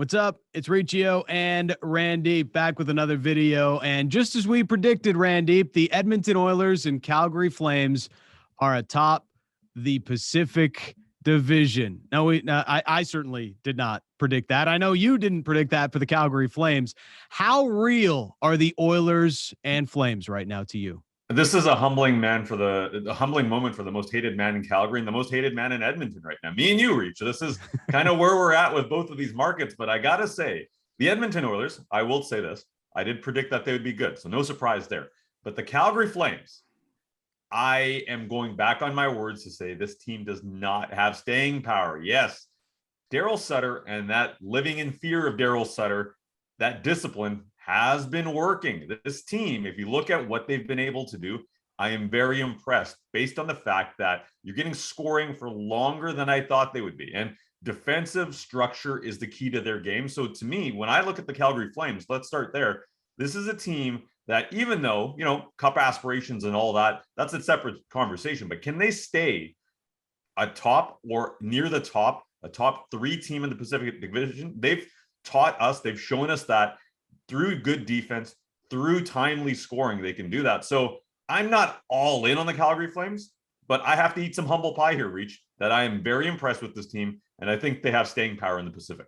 What's up? It's Riccio and Randip back with another video. And just as we predicted, Randip, the Edmonton Oilers and Calgary Flames are atop the Pacific Division. Now, I certainly did not predict that. I know you didn't predict that for the Calgary Flames. How real are the Oilers and Flames right now to you? This is a humbling moment for the most hated man in Calgary and the most hated man in Edmonton right now. Me and you, Reach. So this is kind of where we're at with both of these markets. But I gotta say, the Edmonton Oilers, I will say this, I did predict that they would be good, so no surprise there. But the Calgary Flames, I am going back on my words to say this team does not have staying power. Yes, Daryl Sutter and that living in fear of Daryl Sutter, that discipline has been working. This team, if you look at what they've been able to do, I am very impressed based on the fact that you're getting scoring for longer than I thought they would be. And defensive structure is the key to their game. So to me, when I look at the Calgary Flames, let's start there. This is a team that even though, cup aspirations and all that, that's a separate conversation, but can they stay a top or near the top, a top 3 team in the Pacific Division? They've taught us, they've shown us that through good defense, through timely scoring, they can do that. So I'm not all in on the Calgary Flames, but I have to eat some humble pie here, Reach, that I am very impressed with this team, and I think they have staying power in the Pacific.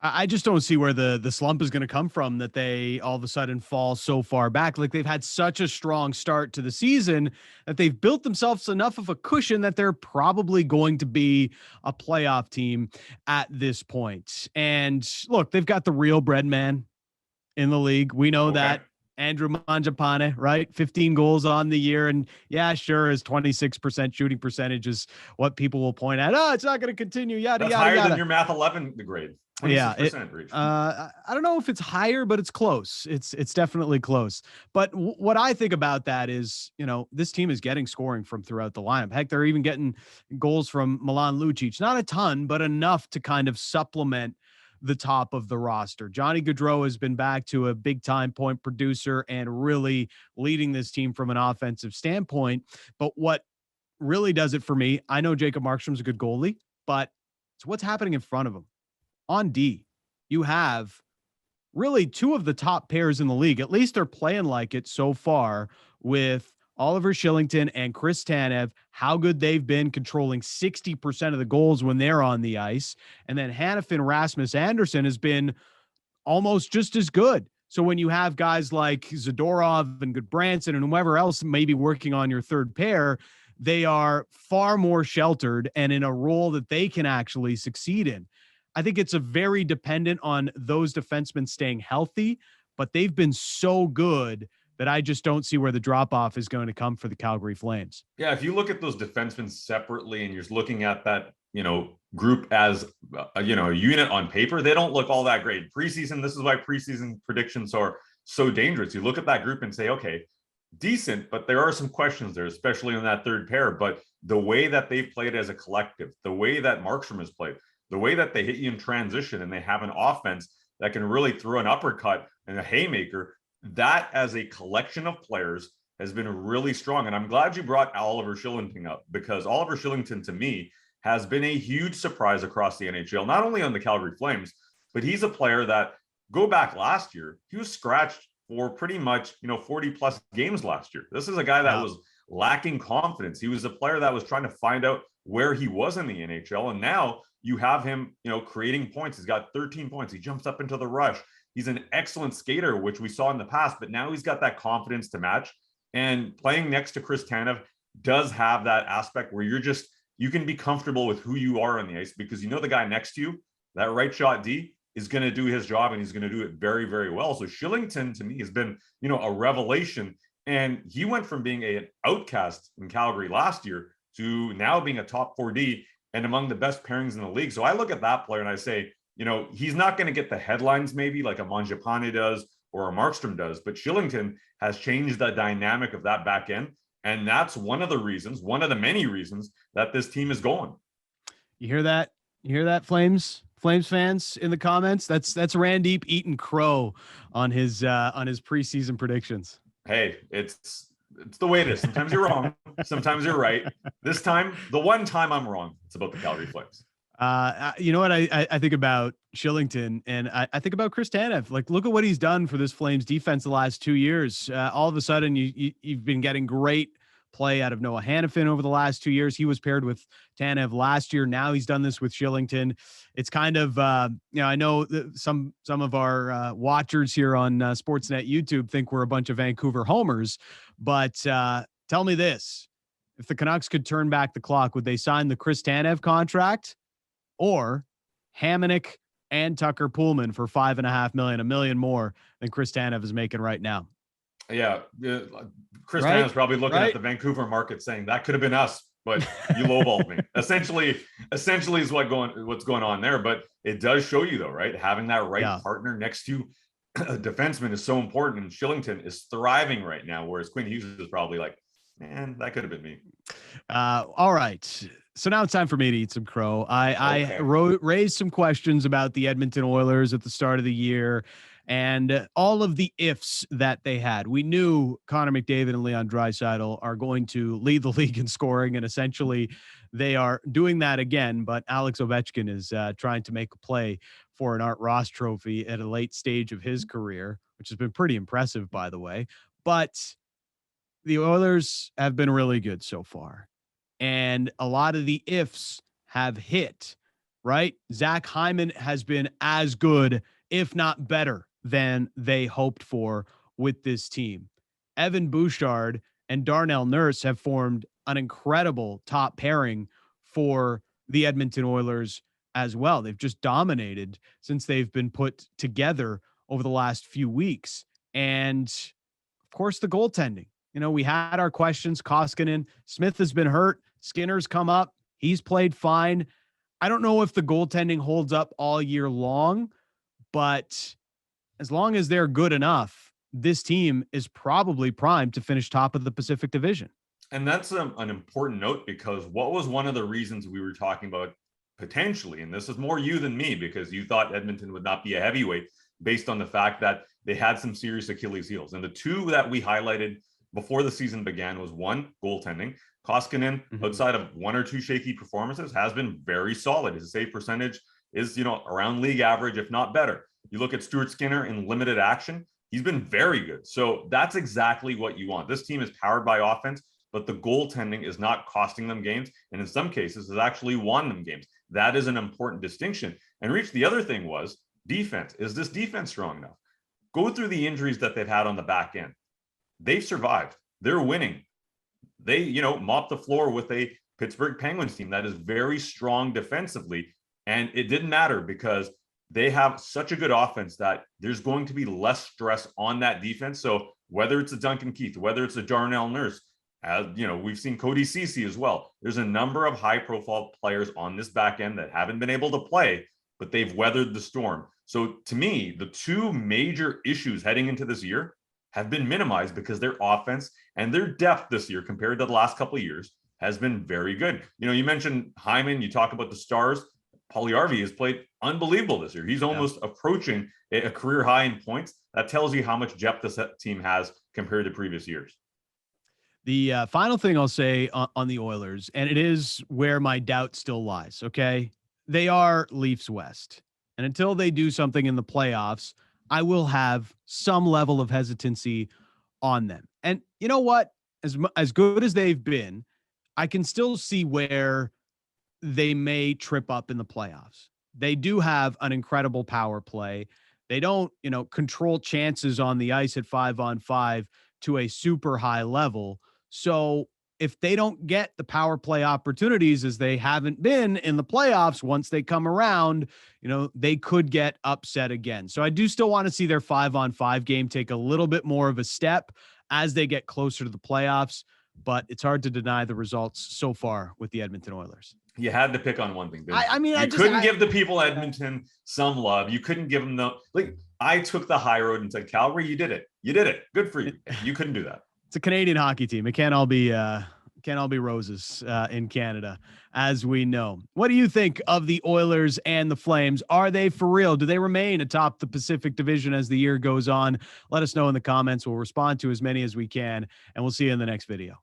I just don't see where the slump is going to come from that they all of a sudden fall so far back. Like they've had such a strong start to the season that they've built themselves enough of a cushion that they're probably going to be a playoff team at this point. And look, they've got the real bread man in the league. We know that. Andrew Mangiapane, right? 15 goals on the year. And yeah, sure, his 26% shooting percentage is what people will point at. Oh, it's not going to continue. Yada, That's yada, higher yada. than your math 11 grade. 26%. I don't know if it's higher, but it's close. It's definitely close. But what I think about that is, this team is getting scoring from throughout the lineup. Heck, they're even getting goals from Milan Lucic. Not a ton, but enough to kind of supplement the top of the roster. Johnny Gaudreau has been back to a big time point producer and really leading this team from an offensive standpoint. But what really does it for me, I know Jacob Markstrom's a good goalie, but it's what's happening in front of him. On D, you have really 2 of the top pairs in the league. At least they're playing like it so far with Oliver Shillington and Chris Tanev, how good they've been controlling 60% of the goals when they're on the ice. And then Hanifin Rasmus Anderson has been almost just as good. So when you have guys like Zadorov and Goodbranson and whoever else may be working on your third pair, they are far more sheltered and in a role that they can actually succeed in. I think it's a very dependent on those defensemen staying healthy, but they've been so good that I just don't see where the drop-off is going to come for the Calgary Flames. Yeah, if you look at those defensemen separately and you're looking at that, group as, a unit on paper, they don't look all that great. Preseason, this is why preseason predictions are so dangerous. You look at that group and say, okay, decent, but there are some questions there, especially on that third pair. But the way that they've played as a collective, the way that Markstrom has played, the way that they hit you in transition and they have an offense that can really throw an uppercut and a haymaker, that as a collection of players has been really strong. And I'm glad you brought Oliver Shillington up, because Oliver Shillington to me has been a huge surprise across the NHL, not only on the Calgary Flames, but he's a player that, go back last year, he was scratched for pretty much, 40 plus games last year. This is a guy that was lacking confidence. He was a player that was trying to find out where he was in the NHL. And now you have him, creating points. He's got 13 points. He jumps up into the rush. He's an excellent skater, which we saw in the past, but now he's got that confidence to match. And playing next to Chris Tanev does have that aspect where you can be comfortable with who you are on the ice, because the guy next to you, that right shot D, is going to do his job, and he's going to do it very, very well. So Shillington to me has been, a revelation. And he went from being an outcast in Calgary last year to now being a top 4D and among the best pairings in the league. So I look at that player and I say, he's not going to get the headlines maybe like a Mangiapane does or a Markstrom does, but Shillington has changed the dynamic of that back end. And that's one of the many reasons that this team is going. You hear that? You hear that, Flames fans in the comments? That's Randip eating crow on his preseason predictions. Hey, it's the way it is. Sometimes you're wrong. Sometimes you're right. This time, the one time I'm wrong, it's about the Calgary Flames. You know what I think about Shillington, and I think about Chris Tanev. Like, look at what he's done for this Flames defense the last 2 years. All of a sudden, you've been getting great play out of Noah Hannafin over the last 2 years. He was paired with Tanev last year. Now he's done this with Shillington. It's kind of, I know that some of our watchers here on Sportsnet YouTube think we're a bunch of Vancouver homers, but tell me this. If the Canucks could turn back the clock, would they sign the Chris Tanev contract or Hamonic and Tucker Poolman for $5.5 million, $1 million more than Chris Tanev is making right now? Yeah. Chris Tanev's probably looking at the Vancouver market saying that could have been us, but you lowballed me. Essentially is what's going on there. But it does show you though, right? Having that partner next to a defenseman is so important. And Shillington is thriving right now, whereas Quinn Hughes is probably like, man, that could have been me. All right. So now it's time for me to eat some crow. I raised some questions about the Edmonton Oilers at the start of the year and all of the ifs that they had. We knew Connor McDavid and Leon Draisaitl are going to lead the league in scoring, and essentially they are doing that again. But Alex Ovechkin is trying to make a play for an Art Ross trophy at a late stage of his career, which has been pretty impressive, by the way. But the Oilers have been really good so far. And a lot of the ifs have hit, right? Zach Hyman has been as good, if not better, than they hoped for with this team. Evan Bouchard and Darnell Nurse have formed an incredible top pairing for the Edmonton Oilers as well. They've just dominated since they've been put together over the last few weeks. And of course, the goaltending. You know, we had our questions. Koskinen, Smith has been hurt. Skinner's come up. He's played fine. I don't know if the goaltending holds up all year long, but as long as they're good enough, this team is probably primed to finish top of the Pacific Division. And that's an important note, because what was one of the reasons we were talking about potentially, and this is more you than me, because you thought Edmonton would not be a heavyweight based on the fact that they had some serious Achilles heels. And the two that we highlighted before the season began was one, goaltending. Koskinen, outside of one or two shaky performances, has been very solid. His save percentage is, around league average, if not better. You look at Stuart Skinner in limited action, he's been very good. So that's exactly what you want. This team is powered by offense, but the goaltending is not costing them games. And in some cases, has actually won them games. That is an important distinction. And Reach, the other thing was defense. Is this defense strong enough? Go through the injuries that they've had on the back end. They've survived. They're winning. They, mopped the floor with a Pittsburgh Penguins team that is very strong defensively. And it didn't matter because they have such a good offense that there's going to be less stress on that defense. So whether it's a Duncan Keith, whether it's a Darnell Nurse, we've seen Cody Ceci as well. There's a number of high-profile players on this back end that haven't been able to play, but they've weathered the storm. So to me, the two major issues heading into this year have been minimized because their offense and their depth this year compared to the last couple of years has been very good. You mentioned Hyman, you talk about the stars. Puljujärvi has played unbelievable this year. He's almost approaching a career high in points. That tells you how much depth this team has compared to previous years. The final thing I'll say on the Oilers, and it is where my doubt still lies, okay? They are Leafs West. And until they do something in the playoffs, I will have some level of hesitancy on them. And you know what? As good as they've been, I can still see where they may trip up in the playoffs. They do have an incredible power play. They don't, control chances on the ice at 5-on-5 to a super high level. So if they don't get the power play opportunities, as they haven't been in the playoffs, once they come around, they could get upset again. So I do still want to see their 5-on-5 game take a little bit more of a step as they get closer to the playoffs, but it's hard to deny the results so far with the Edmonton Oilers. You had to pick on one thing. You couldn't give the people Edmonton some love. You couldn't give them I took the high road and said, Calgary, you did it. You did it. Good for you. You couldn't do that. It's a Canadian hockey team. It can't all be roses in Canada, as we know. What do you think of the Oilers and the Flames? Are they for real? Do they remain atop the Pacific Division as the year goes on? Let us know in the comments. We'll respond to as many as we can, and we'll see you in the next video.